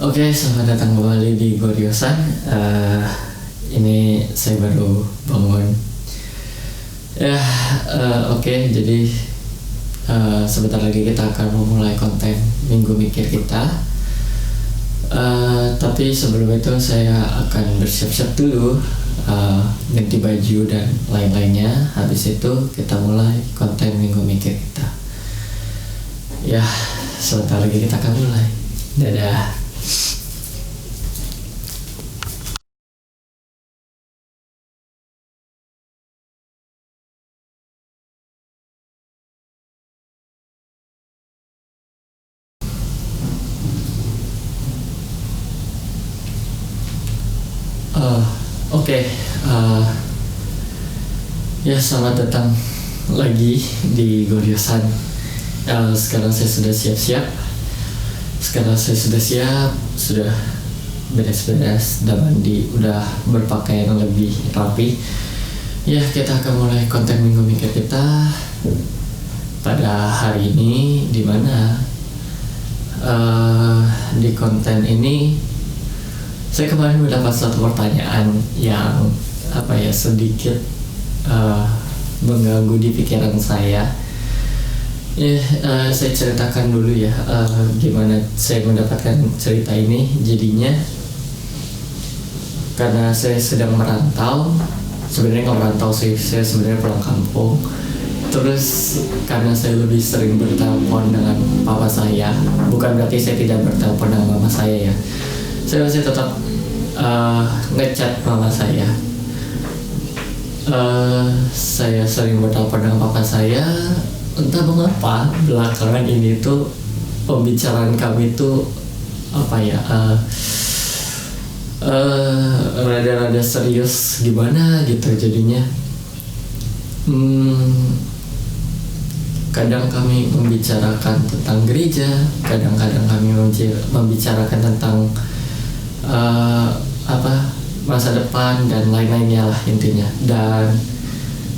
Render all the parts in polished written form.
Oke, selamat datang kembali di Goriosan. Ini saya baru bangun. Ya, oke. Jadi sebentar lagi kita akan memulai konten Minggu Mikir kita. Tapi sebelum itu saya akan bersiap-siap dulu, ganti baju dan lain-lainnya. Habis itu kita mulai konten Minggu Mikir kita. Ya, sebentar lagi kita akan mulai. Dadah. Oke, ya selamat datang lagi di Goriosan. Sekarang saya sudah siap-siap. Sudah beres-beres, udah mandi, udah berpakaian lebih rapi. Ya, kita akan mulai konten Minggu Mikir kita pada hari ini, dimana di konten ini saya kemarin mendapat satu pertanyaan yang sedikit mengganggu di pikiran saya. Saya ceritakan dulu ya gimana saya mendapatkan cerita ini. Jadinya karena saya sedang merantau, sebenarnya nggak merantau sih, saya sebenarnya pulang kampung. Terus karena saya lebih sering bertelepon dengan papa saya, bukan berarti saya tidak bertelepon dengan mama saya ya. Saya masih tetap ngechat mama saya. Saya sering bertelepon dengan papa saya. Entah mengapa belakangan ini tuh pembicaraan kami tuh rada-rada serius gimana gitu jadinya. Kadang kami membicarakan tentang gereja, kadang-kadang kami membicarakan tentang masa depan dan lain-lainnya lah intinya. Dan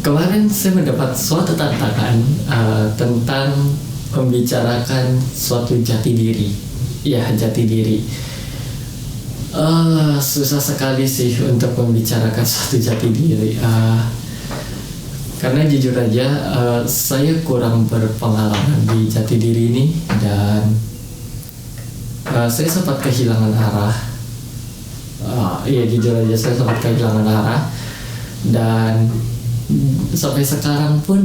kemarin saya mendapat suatu tantangan tentang membicarakan suatu jati diri. Ya, jati diri. Susah sekali sih untuk membicarakan suatu jati diri. Karena jujur aja saya kurang berpengalaman di jati diri ini, dan saya sempat kehilangan arah. Jujur aja saya sempat kehilangan arah, dan sampai sekarang pun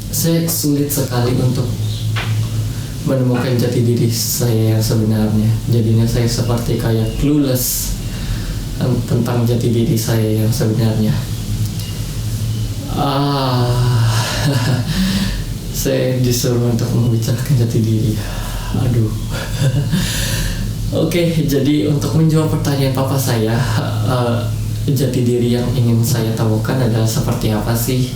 saya sulit sekali untuk menemukan jati diri saya yang sebenarnya. Jadinya saya seperti kayak clueless tentang jati diri saya yang sebenarnya. Saya disuruh untuk membicarakan jati diri. Aduh. Oke, jadi untuk menjawab pertanyaan papa saya, jati diri yang ingin saya temukan adalah seperti apa sih?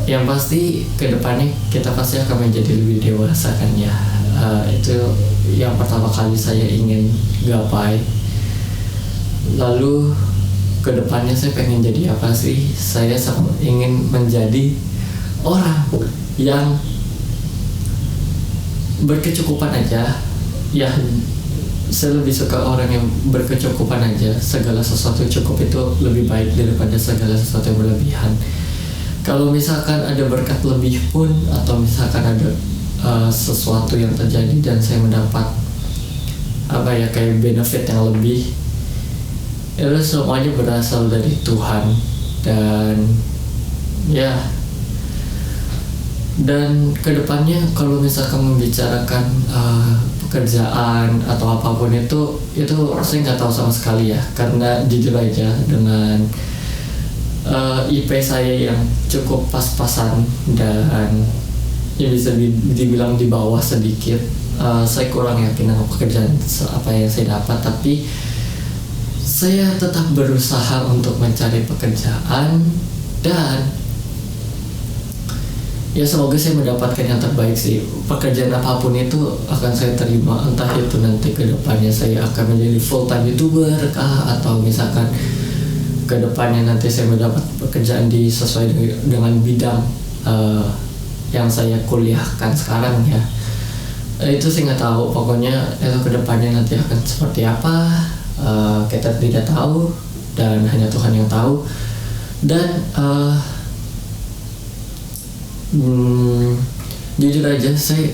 Yang pasti kedepannya kita pasti akan menjadi lebih dewasa kan ya. Itu yang pertama kali saya ingin gapai. Lalu kedepannya saya pengen jadi apa sih? Saya ingin menjadi orang yang berkecukupan aja. Ya, saya lebih suka orang yang berkecukupan aja. Segala sesuatu cukup itu lebih baik daripada segala sesuatu yang berlebihan. Kalau misalkan ada berkat lebih pun, atau misalkan ada sesuatu yang terjadi dan saya mendapat kayak benefit yang lebih, itu semuanya berasal dari Tuhan. Dan kedepannya kalau misalkan membicarakan pekerjaan atau apapun itu saya nggak tahu sama sekali ya, karena jujur aja dengan IP saya yang cukup pas-pasan dan ya bisa dibilang di bawah sedikit, saya kurang yakin dengan pekerjaan apa yang saya dapat. Tapi saya tetap berusaha untuk mencari pekerjaan, dan ya semoga saya mendapatkan yang terbaik sih. Pekerjaan apapun itu akan saya terima, entah itu nanti kedepannya saya akan menjadi full time YouTuber kah, atau misalkan kedepannya nanti saya mendapat pekerjaan sesuai dengan bidang yang saya kuliahkan sekarang ya. Itu sih nggak tahu, pokoknya itu kedepannya nanti akan seperti apa, kita tidak tahu dan hanya Tuhan yang tahu. Dan jujur aja saya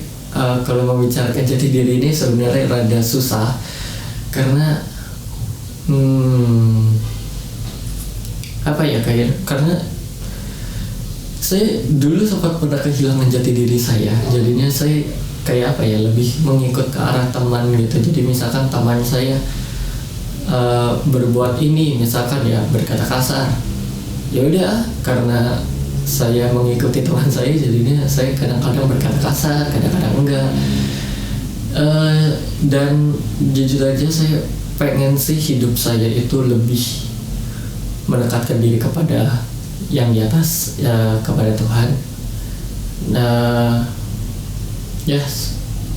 kalau membicarakan jati diri ini sebenarnya rada susah karena karena saya dulu sempat pernah kehilangan jati diri saya, jadinya saya kayak lebih mengikut ke arah teman gitu. Jadi misalkan teman saya berbuat ini, misalkan ya berkata kasar, ya udah karena saya mengikuti teman saya, jadinya saya kadang-kadang berkata kasar, kadang-kadang enggak. Dan jujur aja saya pengen sih hidup saya itu lebih mendekatkan diri kepada yang di atas, ya, kepada Tuhan. Nah,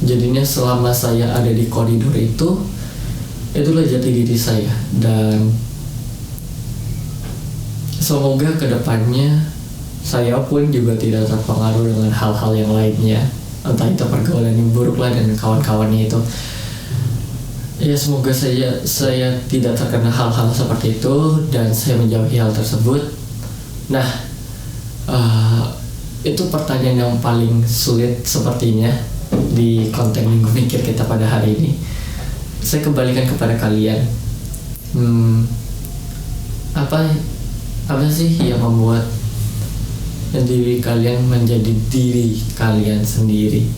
jadinya selama saya ada di koridor itulah jati diri saya, dan semoga kedepannya saya pun juga tidak terpengaruh dengan hal-hal yang lainnya, entah itu pergaulan yang buruk lah dan kawan-kawannya itu. Ya semoga saya tidak terkena hal-hal seperti itu dan saya menjauhi hal tersebut. Nah, itu pertanyaan yang paling sulit sepertinya di konten Minggu Mikir kita pada hari ini. Saya kembalikan kepada kalian. Apa sih yang membuat diri kalian menjadi diri kalian sendiri?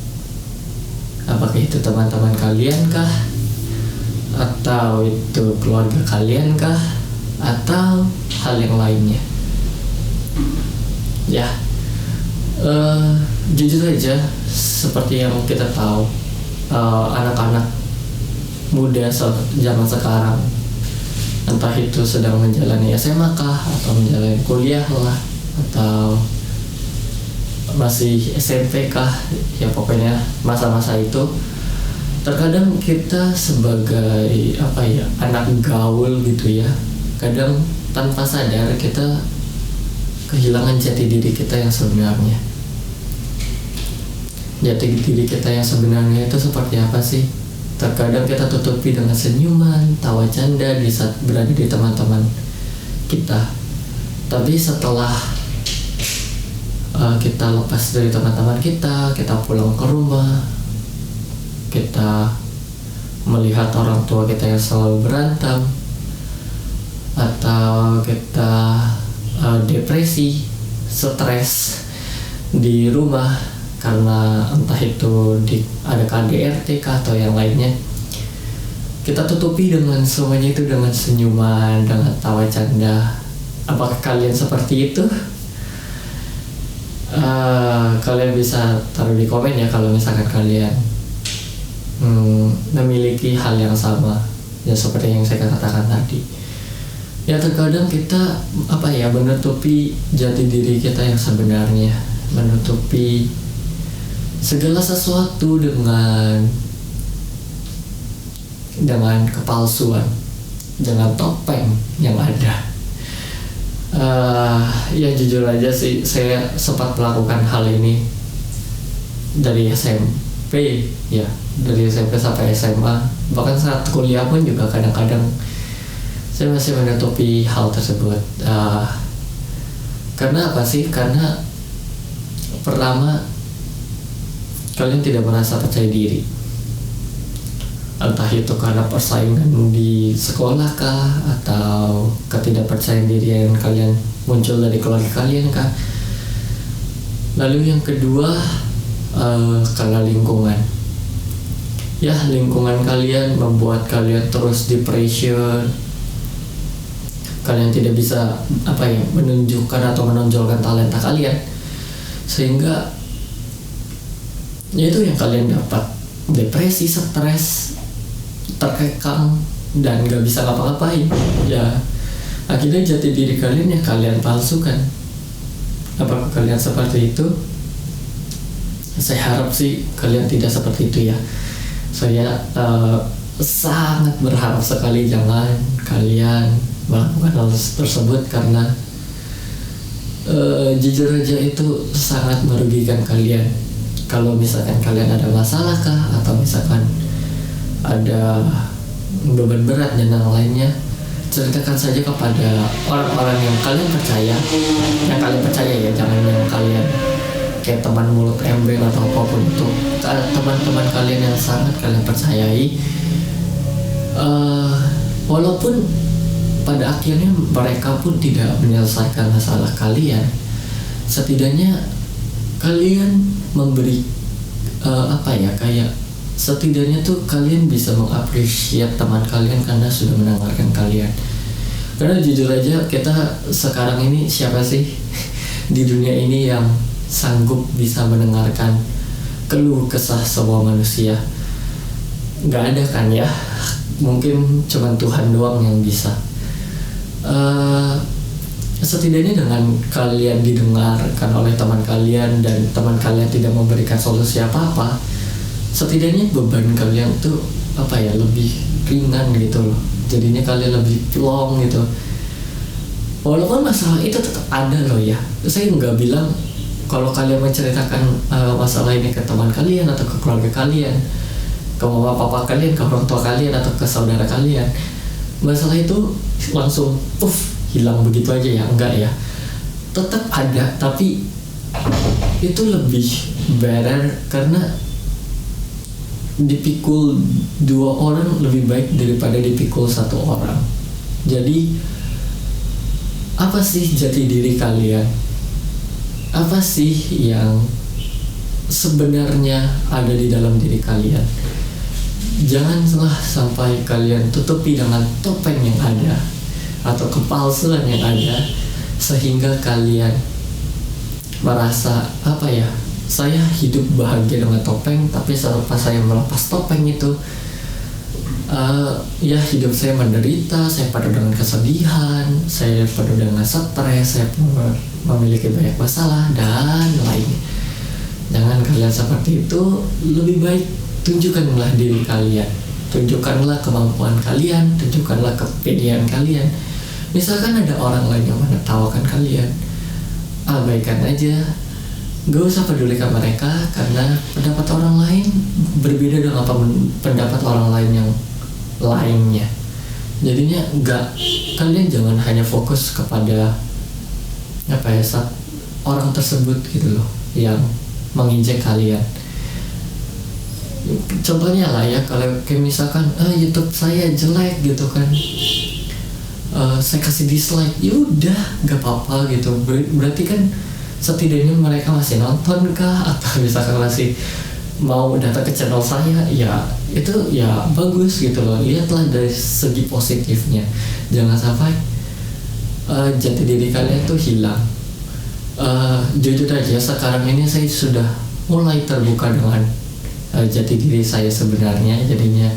Apakah itu teman-teman kalian kah? Atau itu keluarga kalian kah? Atau hal yang lainnya? Ya, jujur aja, seperti yang kita tahu, anak-anak muda zaman sekarang, entah itu sedang menjalani SMA kah, atau menjalani kuliah lah, atau masih SMP kah, ya pokoknya masa-masa itu, terkadang kita sebagai anak gaul gitu ya, kadang tanpa sadar kita kehilangan jati diri kita yang sebenarnya. Jati diri kita yang sebenarnya itu seperti apa sih? Terkadang kita tutupi dengan senyuman, tawa canda di saat berada di teman-teman kita. Tapi setelah kita lepas dari teman-teman kita pulang ke rumah, kita melihat orang tua kita yang selalu berantem, atau kita depresi, stres di rumah karena entah itu ada KDRT atau yang lainnya, kita tutupi dengan semuanya itu dengan senyuman, dengan tawa canda. Apakah kalian seperti itu? Kalian bisa taruh di komen ya kalau misalkan kalian memiliki hal yang sama ya seperti yang saya katakan tadi. Ya terkadang kita menutupi jati diri kita yang sebenarnya, menutupi segala sesuatu dengan kepalsuan, dengan topeng yang ada. Ya jujur aja sih, saya sempat melakukan hal ini dari SMP ya, dari SMP sampai SMA, bahkan saat kuliah pun juga kadang-kadang saya masih menutupi hal tersebut. Karena apa sih? Karena pertama, kalian tidak merasa percaya diri, entah itu karena persaingan di sekolah kah, atau ketidakpercayaan diri yang kalian muncul dari keluarga kalian kah. Lalu yang kedua, karena lingkungan. Ya, lingkungan kalian membuat kalian terus di-pressure. Kalian tidak bisa menunjukkan atau menonjolkan talenta kalian, sehingga ya itu yang kalian dapat, depresi, stres, terkekang, dan gak bisa ngapa-ngapain. Ya akhirnya jati diri kalian yang kalian palsukan. Apakah kalian seperti itu? Saya harap sih kalian tidak seperti itu ya. Saya sangat berharap sekali jangan kalian melakukan hal tersebut, karena jujur aja itu sangat merugikan kalian. Kalau misalkan kalian ada masalah kah, atau misalkan ada beban berat dan yang lainnya, ceritakan saja kepada orang-orang yang kalian percaya ya, jangan yang kalian kayak teman mulut ember atau apapun itu. Teman-teman kalian yang sangat kalian percayai, walaupun pada akhirnya mereka pun tidak menyelesaikan masalah kalian, setidaknya kalian memberi kayak setidaknya tuh kalian bisa mengapresiasi teman kalian karena sudah mendengarkan kalian. Karena jujur aja, kita sekarang ini siapa sih di dunia ini yang sanggup bisa mendengarkan keluh kesah semua manusia? Gak ada kan ya, mungkin cuma Tuhan doang yang bisa. Setidaknya dengan kalian didengarkan oleh teman kalian dan teman kalian tidak memberikan solusi apa-apa, setidaknya beban kalian tuh lebih ringan gitu loh. Jadinya kalian lebih plong gitu. Walaupun masalah itu tetap ada loh ya. Saya nggak bilang kalau kalian menceritakan masalah ini ke teman kalian atau ke keluarga kalian, ke mama papa kalian, ke orang tua kalian atau ke saudara kalian, masalah itu langsung hilang begitu aja ya, enggak ya. Tetap ada, tapi itu lebih better karena dipikul 2 orang lebih baik daripada dipikul 1 orang. Jadi apa sih jati diri kalian? Apa sih yang sebenarnya ada di dalam diri kalian? Janganlah sampai kalian tutupi dengan topeng yang ada atau kepalsuan yang ada, sehingga kalian merasa saya hidup bahagia dengan topeng, tapi selepas saya melepas topeng itu hidup saya menderita, saya penuh dengan kesedihan, saya penuh dengan stres, saya memiliki banyak masalah dan lainnya. Jangan kalian seperti itu. Lebih baik tunjukkanlah diri kalian, tunjukkanlah kemampuan kalian, tunjukkanlah kepedean kalian. Misalkan ada orang lain yang menertawakan kalian, abaikan aja. Gak usah pedulikan mereka, karena pendapat orang lain berbeda dengan pendapat orang lain yang lainnya. Jadinya kalian jangan hanya fokus kepada orang tersebut gitu loh yang menginjek kalian. Contohnya lah ya, kalau kayak misalkan YouTube saya jelek gitu kan, saya kasih dislike, yaudah gak apa-apa gitu. Berarti kan setidaknya mereka masih nonton kah, atau misalkan masih mau datang ke channel saya, ya itu ya bagus gitu loh. Lihatlah dari segi positifnya. Jangan sampai jati diri kalian tuh hilang. Jujur aja, sekarang ini saya sudah mulai terbuka dengan jati diri saya sebenarnya. Jadinya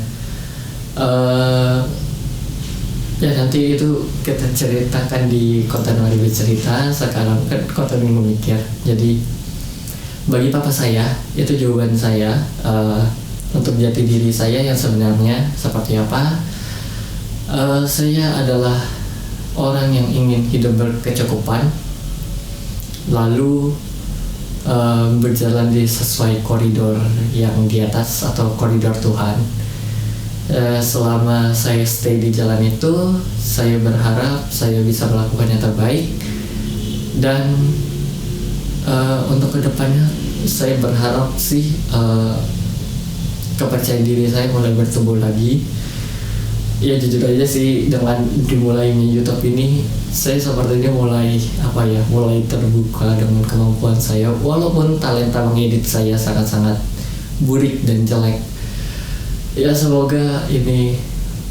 ya nanti itu kita ceritakan di konten Mari Bercerita. Sekarang kan konten Minggu Mikir. Jadi bagi papa saya, itu jawaban saya untuk jati diri saya yang sebenarnya seperti apa. Saya adalah orang yang ingin hidup berkecukupan, lalu berjalan di sesuai koridor yang di atas atau koridor Tuhan. Selama saya stay di jalan itu, saya berharap saya bisa melakukan yang terbaik. Dan untuk kedepannya saya berharap sih kepercayaan diri saya mulai bertumbuh lagi. Ya jujur aja sih, dengan dimulainya YouTube ini, saya sepertinya mulai terbuka dengan kemampuan saya, walaupun talenta mengedit saya sangat-sangat burik dan jelek. Ya semoga ini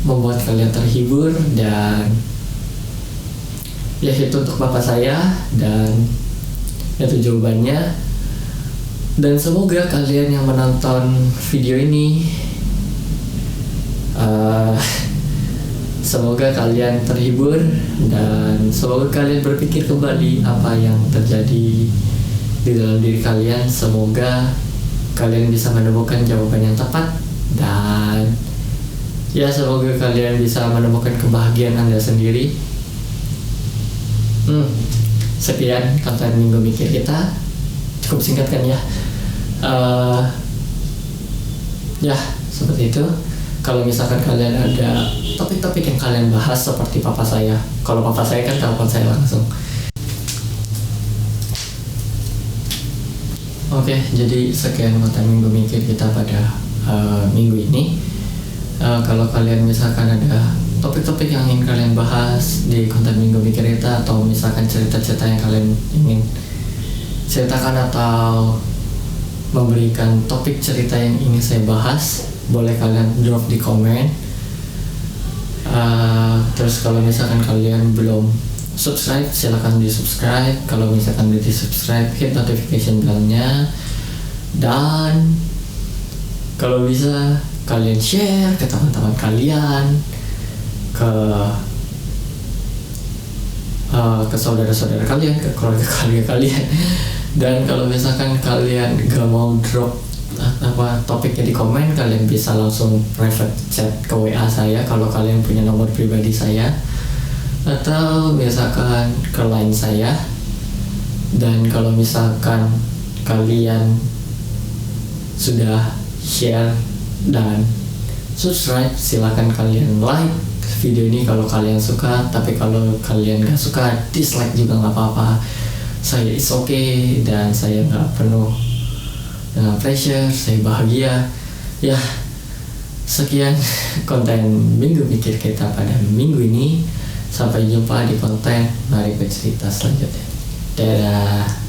membuat kalian terhibur, dan ya itu untuk bapak saya, dan itu jawabannya. Dan semoga kalian yang menonton video ini semoga kalian terhibur, dan semoga kalian berpikir kembali apa yang terjadi di dalam diri kalian. Semoga kalian bisa menemukan jawaban yang tepat, dan ya semoga kalian bisa menemukan kebahagiaan Anda sendiri. Sekian konten Minggu Mikir kita, cukup singkat kan ya. Eh, ya seperti itu. Kalau misalkan kalian ada topik-topik yang kalian bahas seperti papa saya, kalau papa saya kan telepon saya langsung. Oke, jadi sekian konten minggu mikir kita pada minggu ini. Kalau kalian misalkan ada topik-topik yang ingin kalian bahas di konten minggu mikir kita, atau misalkan cerita-cerita yang kalian ingin ceritakan, atau memberikan topik cerita yang ingin saya bahas, boleh kalian drop di komen. Terus kalau misalkan kalian belum subscribe, silahkan di subscribe. Kalau misalkan udah di subscribe, hit notification bellnya, dan kalau bisa kalian share ke teman-teman kalian, ke saudara-saudara kalian, ke keluarga kalian. Dan kalau misalkan kalian gak mau drop topiknya di komen, kalian bisa langsung private chat ke WA saya kalau kalian punya nomor pribadi saya, atau misalkan ke line saya. Dan kalau misalkan kalian sudah share dan subscribe, silakan kalian like video ini kalau kalian suka. Tapi kalau kalian gak suka, dislike juga gak apa-apa. Saya is okay, dan saya gak penuh dengan pressure, saya bahagia. Ya, sekian konten minggu mikir kita pada minggu ini. Sampai jumpa di konten Mari Bercerita selanjutnya. Dadah.